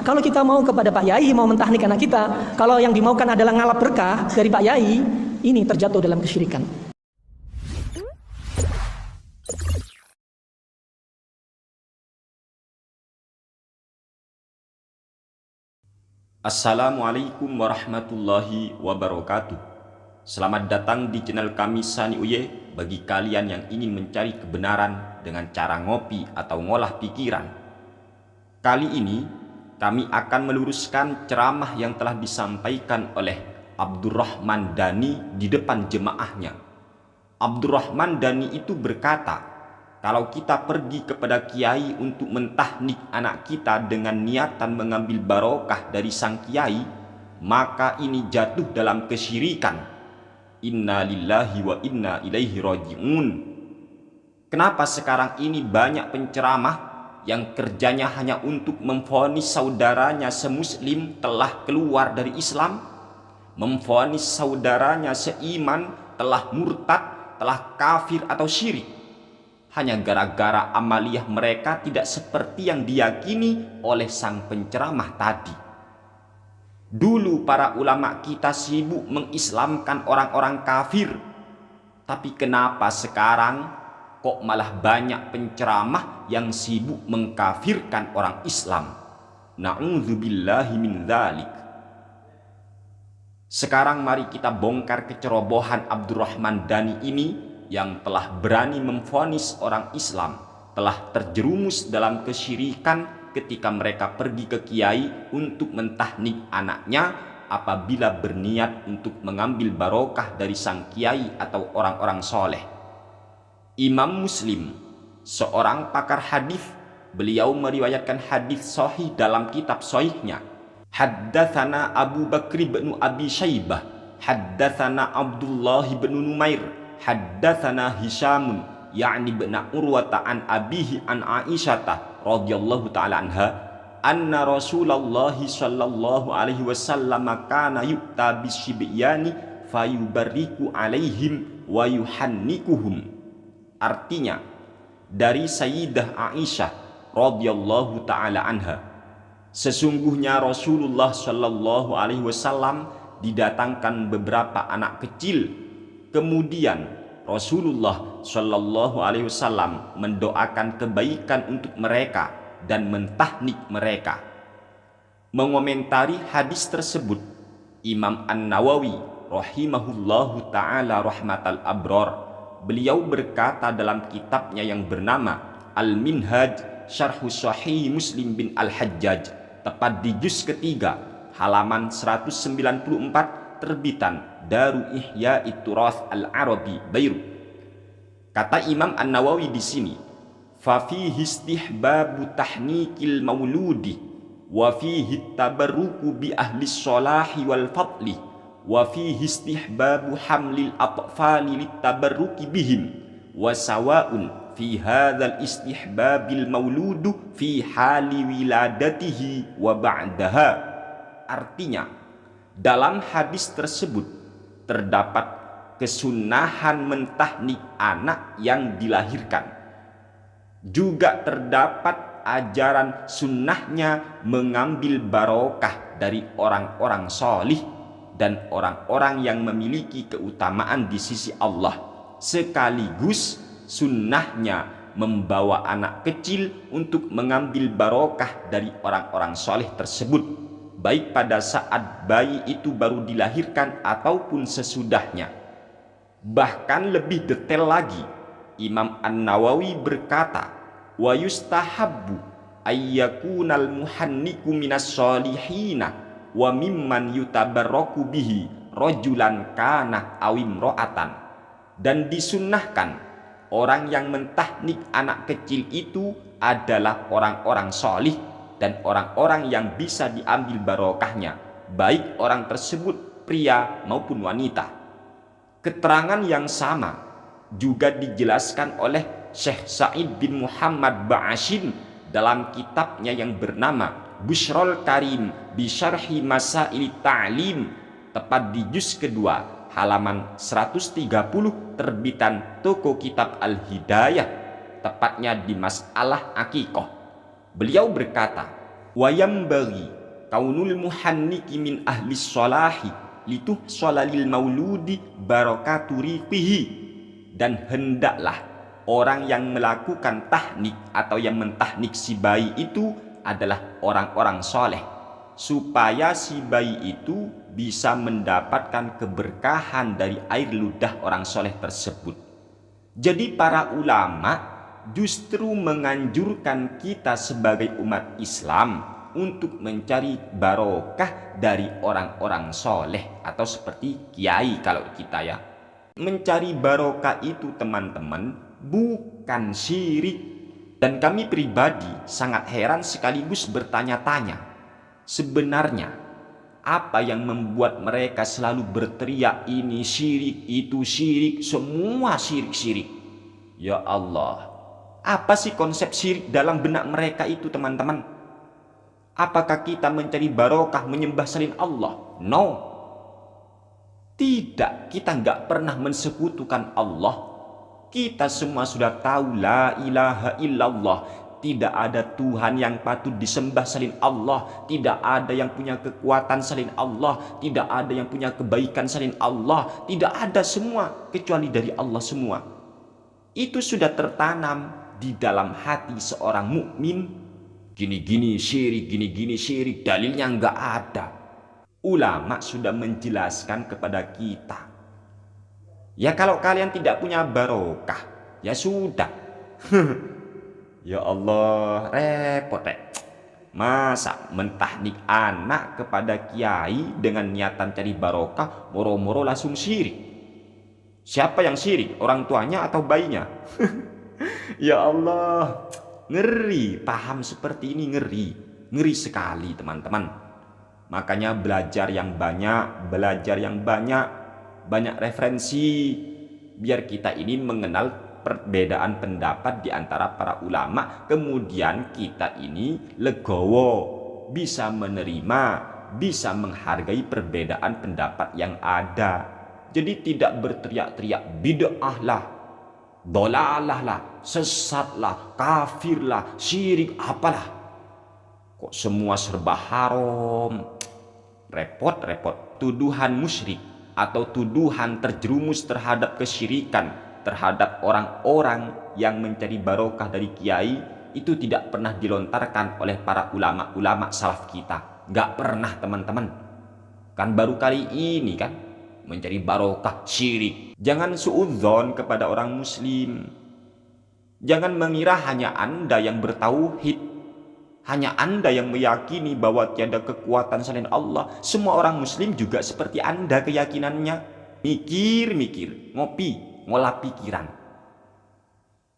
Kalau kita mau kepada Pak Yai, mau mentahnik anak kita, kalau yang dimaukan adalah ngalap berkah dari Pak Yai, ini terjatuh dalam kesyirikan. Assalamualaikum warahmatullahi wabarakatuh. Selamat datang di channel kami Sani Uye. Bagi kalian yang ingin mencari kebenaran dengan cara ngopi atau ngolah pikiran. Kali ini kami akan meluruskan ceramah yang telah disampaikan oleh Abdurrahman Dhani di depan jemaahnya. Abdurrahman Dhani itu berkata, kalau kita pergi kepada kiai untuk mentahnik anak kita dengan niatan mengambil barokah dari sang kiai, maka ini jatuh dalam kesyirikan. Inna lillahi wa inna ilaihi raji'un. Kenapa sekarang ini banyak penceramah yang kerjanya hanya untuk memvonis saudaranya semuslim telah keluar dari Islam, memvonis saudaranya seiman telah murtad, telah kafir atau syirik, hanya gara-gara amaliyah mereka tidak seperti yang diyakini oleh sang penceramah tadi. Dulu para ulama kita sibuk mengislamkan orang-orang kafir, tapi kenapa sekarang kok malah banyak penceramah yang sibuk mengkafirkan orang Islam? Na'udzubillahi min dzalik. Sekarang mari kita bongkar kecerobohan Abdurrahman Dhani ini yang telah berani memvonis orang Islam telah terjerumus dalam kesyirikan ketika mereka pergi ke kiai untuk mentahnik anaknya apabila berniat untuk mengambil barokah dari sang kiai atau orang-orang soleh. Imam Muslim, seorang pakar hadis, beliau meriwayatkan hadis sahih dalam kitab sahihnya. Haddatsana Abu Bakr bin Abi Syaibah, haddatsana Abdullah bin Numair, haddatsana Hisam yakni bin Urwata an abihi an Aisyah radhiyallahu taala anha anna Rasulullah sallallahu alaihi wasallam kana yu'ta bisyibiyani fayubariku alaihim wa yuhannikuhum. Artinya, dari Sayyidah Aisyah radhiyallahu taala anha, sesungguhnya Rasulullah sallallahu alaihi wasallam didatangkan beberapa anak kecil, kemudian Rasulullah sallallahu alaihi wasallam mendoakan kebaikan untuk mereka dan mentahnik mereka. Mengomentari hadis tersebut, Imam An-Nawawi rahimahullahu taala rahmatal abrar, beliau berkata dalam kitabnya yang bernama Al-Minhaj Syarh Sahih Muslim bin Al-Hajjaj, tepat di juz ketiga halaman 194, terbitan Daru Ihya Turath Al-Arabi Beirut. Kata Imam An-Nawawi di sini, fa fihi istihbabu tahnikil mauludi wa fihi tabarruku bi ahli sholahi wal fadli wa fihi istihbabu hamlil atfali litabarruki bihim wa sawa'un fi hadzal istihbabil mauludu fi hali wiladatihi wa ba'daha. Artinya, dalam hadis tersebut terdapat kesunahan mentahnik anak yang dilahirkan. Juga terdapat ajaran sunnahnya mengambil barokah dari orang-orang solih dan orang-orang yang memiliki keutamaan di sisi Allah. Sekaligus sunnahnya membawa anak kecil untuk mengambil barokah dari orang-orang soleh tersebut, baik pada saat bayi itu baru dilahirkan ataupun sesudahnya. Bahkan lebih detail lagi, Imam An-Nawawi berkata, wa yustahabbu ayyakunal muhanniku minas solihina wa mimman yutabarraku bihi rajulan kana awim ro'atan. Dan disunnahkan orang yang mentahnik anak kecil itu adalah orang-orang solih dan orang-orang yang bisa diambil barokahnya, baik orang tersebut pria maupun wanita. Keterangan yang sama juga dijelaskan oleh Syekh Sa'id bin Muhammad Ba'ashin dalam kitabnya yang bernama Bushrol Karim bi Syarhi Masail Ta'lim, tepat di juz kedua halaman 130, terbitan toko kitab Al-Hidayah, tepatnya di masalah akikoh. Beliau berkata, Wa yambaghi kaunul muhanniki min ahli sholahi lituhshala lil mauludi barakatu riqihi. Dan hendaklah orang yang melakukan tahnik atau yang mentahnik si bayi itu adalah orang-orang soleh, supaya si bayi itu bisa mendapatkan keberkahan dari air ludah orang soleh tersebut. Jadi para ulama justru menganjurkan kita sebagai umat Islam untuk mencari barokah dari orang-orang soleh, atau seperti kiai kalau kita ya. Mencari barokah itu teman-teman bukan syirik. Dan kami pribadi sangat heran sekaligus bertanya-tanya, sebenarnya apa yang membuat mereka selalu berteriak ini syirik, itu syirik, semua syirik-syirik. Ya Allah, apa sih konsep syirik dalam benak mereka itu teman-teman? Apakah kita mencari barokah menyembah selain Allah? No. Tidak, kita nggak pernah mensekutukan Allah. Kita semua sudah tahu la ilaha illallah. Tidak ada Tuhan yang patut disembah selain Allah. Tidak ada yang punya kekuatan selain Allah. Tidak ada yang punya kebaikan selain Allah. Tidak ada, semua kecuali dari Allah semua. Itu sudah tertanam di dalam hati seorang mukmin. Gini-gini syirik, gini-gini syirik, dalilnya nggak ada. Ulama sudah menjelaskan kepada kita. Ya kalau kalian tidak punya barokah, ya sudah. Ya Allah, repot. Masa mentahnik anak kepada kiai dengan niatan cari barokah, moro-moro langsung syirik. Siapa yang syirik? Orang tuanya atau bayinya? Ya Allah, ngeri. Paham seperti ini ngeri. Ngeri sekali teman-teman. Makanya belajar yang banyak, banyak referensi, biar kita ini mengenal perbedaan pendapat di antara para ulama. Kemudian kita ini legowo, bisa menerima, bisa menghargai perbedaan pendapat yang ada. Jadi tidak berteriak-teriak bid'ah lah, dolalah lah, sesat lah, kafir lah, syirik apalah. Kok semua serba haram? Repot-repot. Tuduhan musyrik atau tuduhan terjerumus terhadap kesyirikan terhadap orang-orang yang mencari barokah dari kiai itu tidak pernah dilontarkan oleh para ulama-ulama salaf kita. Gak pernah teman-teman. Kan baru kali ini kan mencari barokah syirik. Jangan suudzon kepada orang muslim. Jangan mengira hanya Anda yang bertauhid, hanya Anda yang meyakini bahwa tiada kekuatan selain Allah. Semua orang muslim juga seperti Anda keyakinannya. Mikir-mikir, ngolah pikiran.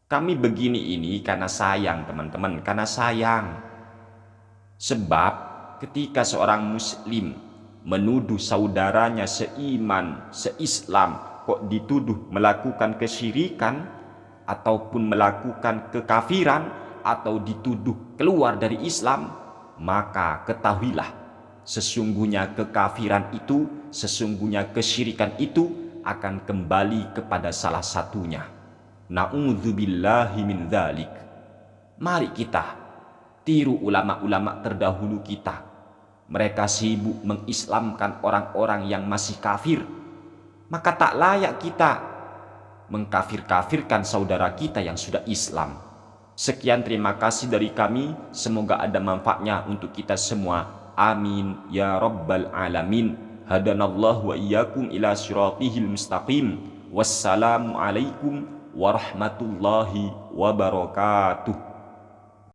Kami begini ini karena sayang teman-teman, karena sayang. Sebab ketika seorang muslim menuduh saudaranya seiman, seislam, kok dituduh melakukan kesyirikan ataupun melakukan kekafiran, atau dituduh keluar dari Islam, maka ketahuilah sesungguhnya kekafiran itu, sesungguhnya kesyirikan itu akan kembali kepada salah satunya. Na'udzubillahi min dzalik. Mari kita tiru ulama-ulama terdahulu kita. Mereka sibuk mengislamkan orang-orang yang masih kafir. Maka tak layak kita mengkafir-kafirkan saudara kita yang sudah Islam. Sekian, terima kasih dari kami. Semoga ada manfaatnya untuk kita semua. Amin ya rabbal alamin. Hadanallahu wa iyyakum ila siratihil mustaqim. Wassalamu alaikum warahmatullahi wabarakatuh.